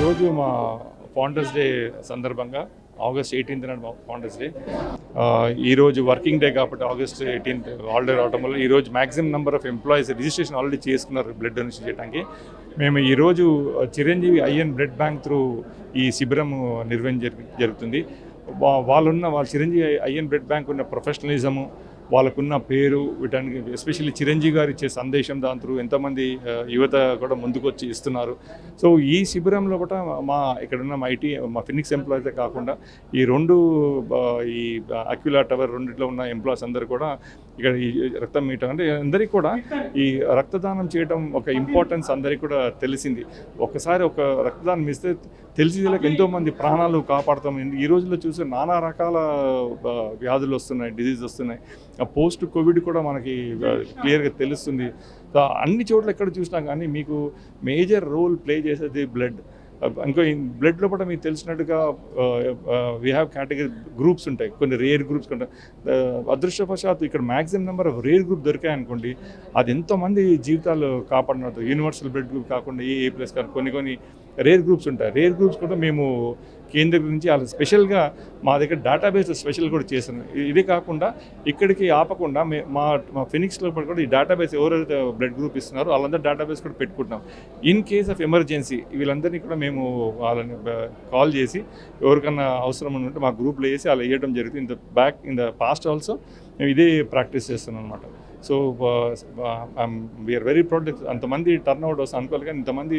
ఈరోజు మా founders day సందర్భంగా ఆగస్ట్ 18th నాడు ఫౌండర్స్ డే. ఈరోజు వర్కింగ్ డే కాబట్టి ఆగస్ట్ 18th హాలిడే రావడం వల్ల ఈరోజు maximum number of employees registration already చేసుకున్నారు బ్లడ్ డొనేషన్ చేయడానికి. మేము ఈరోజు Chiranjeevi eye and blood bank through ఈ శిబిరం జరుగుతుంది. వాళ్ళ చిరంజీవి ఐఎన్ బ్లడ్ బ్యాంక్ ఉన్న ప్రొఫెషనలిజము, వాళ్ళకున్న పేరు, వీటానికి ఎస్పెషల్లీ చిరంజీవి గారు ఇచ్చే సందేశం దాని త్రూ ఎంతోమంది యువత కూడా ముందుకు వచ్చి ఇస్తున్నారు. సో ఈ శిబిరంలో కూడా ఇక్కడున్న మా ఫినిక్స్ ఎంప్లాయీసే కాకుండా ఈ ఈ అక్యులా టవర్ రెండిట్లో ఉన్న ఎంప్లాయీస్ అందరూ కూడా ఇక్కడ ఈ రక్తం మీయటం అంటే అందరికీ కూడా ఈ రక్తదానం చేయడం ఒక ఇంపార్టెన్స్ అందరికీ కూడా తెలిసింది. ఒకసారి ఒక రక్తదానం ఇస్తే తెలిసేలాగా ఎంతోమంది ప్రాణాలు కాపాడుతాం. ఈ రోజుల్లో చూస్తే నానా రకాల వ్యాధులు వస్తున్నాయి, డిజీజ్ వస్తున్నాయి. పోస్ట్ కోవిడ్ కూడా మనకి క్లియర్గా తెలుస్తుంది. అన్ని చోట్ల ఎక్కడ చూసినా కానీ మీకు మేజర్ రోల్ ప్లే చేసేది బ్లడ్. ఇంకో బ్లడ్లో కూడా మీకు తెలిసినట్టుగా వీ హ్యావ్ కేటగిరీ గ్రూప్స్ ఉంటాయి, కొన్ని రేర్ గ్రూప్స్ ఉంటాయి. అదృష్టవశాత్తు ఇక్కడ maximum number of rare group దొరికాయనుకోండి, అది ఎంతోమంది జీవితాలు కాపాడినట్టు. యూనివర్సల్ బ్లడ్ గ్రూప్ కాకుండా ఏ+ కానీ కొన్ని రేర్ గ్రూప్స్ ఉంటాయి. రేర్ గ్రూప్స్ కూడా మేము కేంద్రం నుంచి వాళ్ళు స్పెషల్గా మా దగ్గర డేటాబేస్ స్పెషల్ కూడా చేస్తున్నాం. ఇదే కాకుండా ఇక్కడికి ఆపకుండా మా ఫినిక్స్లో కూడా ఈ డేటాబేస్ ఎవరైతే బ్లడ్ గ్రూప్ ఇస్తున్నారో వాళ్ళందరూ డేటాబేస్ కూడా పెట్టుకుంటున్నాం. ఇన్ కేస్ ఆఫ్ ఎమర్జెన్సీ వీళ్ళందరినీ కూడా మేము వాళ్ళని కాల్ చేసి ఎవరికన్నా అవసరం ఉంటే మా గ్రూప్లో వేసి అలా వేయడం జరుగుతుంది. ఇన్ ద పాస్ట్ ఆల్సో మేము ఇదే ప్రాక్టీస్ చేస్తున్నాం అనమాట. So we are very proud. అంతమంది టర్న్అవుట్ వస్తుంది అనుకోవాలి, కానీ ఇంతమంది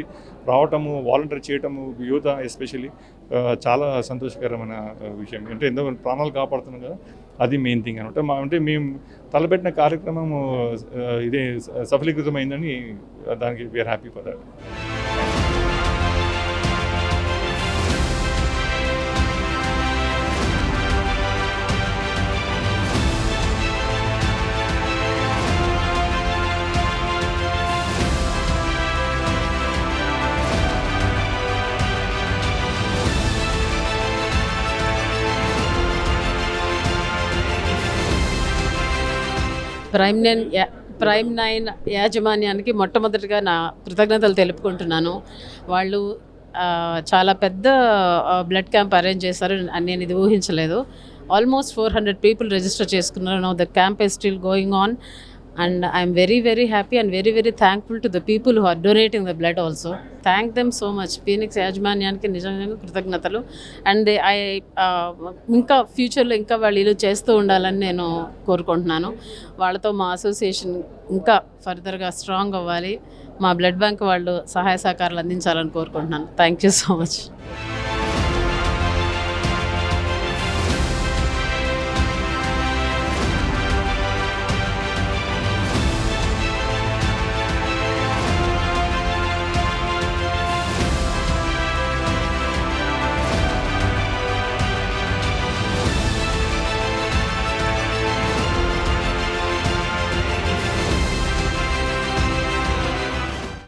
రావటము, వాలంటీర్ చేయటము, యువత ఎస్పెషల్లీ చాలా సంతోషకరమైన విషయం. అంటే ఎంతో ప్రాణాలు కాపాడుతున్నాం కదా, అది మెయిన్ థింగ్ అనమాట. అంటే మేము తలపెట్టిన కార్యక్రమం ఇదే సఫలీకృతమైందని దానికి we are happy for that. Prime 9 యాజమాన్యానికి మొట్టమొదటిగా నా కృతజ్ఞతలు తెలుపుకుంటున్నాను. వాళ్ళు చాలా పెద్ద బ్లడ్ క్యాంప్ అరేంజ్ చేశారు. నేను ఇది ఊహించలేదు. ఆల్మోస్ట్ 400 పీపుల్ రిజిస్టర్ చేసుకున్నారు. Now the camp is still going on and I'm very, very happy and very, very thankful to the people who are donating the blood also. Thank them so much. Phoenix యాజమాన్యానికి నిజంగా కృతజ్ఞతలు. And ఇంకా ఫ్యూచర్లో ఇంకా వాళ్ళు ఇలా చేస్తూ ఉండాలని నేను కోరుకుంటున్నాను. వాళ్ళతో మా అసోసియేషన్ ఇంకా ఫర్దర్గా స్ట్రాంగ్ అవ్వాలి. మా బ్లడ్ బ్యాంక్ వాళ్ళు సహాయ సహకారాలు అందించాలని కోరుకుంటున్నాను. Thank you so much.